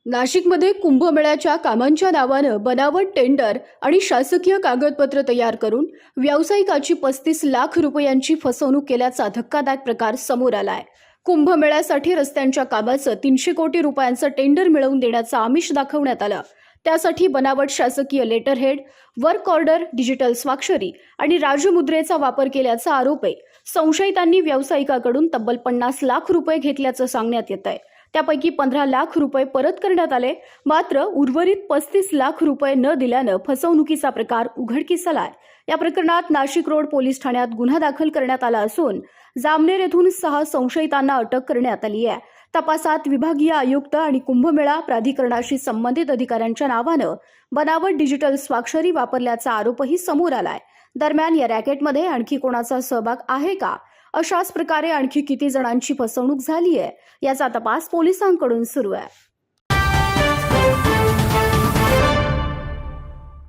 नाशिकमध्ये कुंभमेळ्याच्या कामांच्या नावानं बनावट टेंडर आणि शासकीय कागदपत्र तयार करून व्यावसायिकाची 35 लाख रुपयांची फसवणूक केल्याचा धक्कादायक प्रकार समोर आलाय। कुंभमेळ्यासाठी रस्त्यांच्या कामाचं 300 कोटी रुपयांचं टेंडर मिळवून देण्याचं आमिष दाखवण्यात आलं। त्यासाठी बनावट शासकीय लेटरहेड, वर्क ऑर्डर, डिजिटल स्वाक्षरी आणि राजमुद्रेचा वापर केल्याचा आरोप आहे। संशयितांनी व्यावसायिकाकडून तब्बल 50 लाख रुपये घेतल्याचं सांगण्यात येत आहे। त्यापैकी 15 लाख रुपये परत करण्यात आले, मात्र उर्वरित 35 लाख रुपये न दिल्यानं फसवणुकीचा प्रकार उघडकीस आलाय। या प्रकरणात नाशिक रोड पोलीस ठाण्यात गुन्हा दाखल करण्यात आला असून जामनेर येथून 6 संशयितांना अटक करण्यात आली आहे। तपासात विभागीय आयुक्त आणि कुंभमेळा प्राधिकरणाशी संबंधित अधिकाऱ्यांच्या नावानं बनावट डिजिटल स्वाक्षरी वापरल्याचा आरोपही समोर आलाय। दरम्यान या रॅकेटमध्ये आणखी कोणाचा सहभाग आहे का, अशाच प्रकारे आणखी किती जणांची फसवणूक झाली आहे याचा तपास पोलिसांकडून सुरू आहे।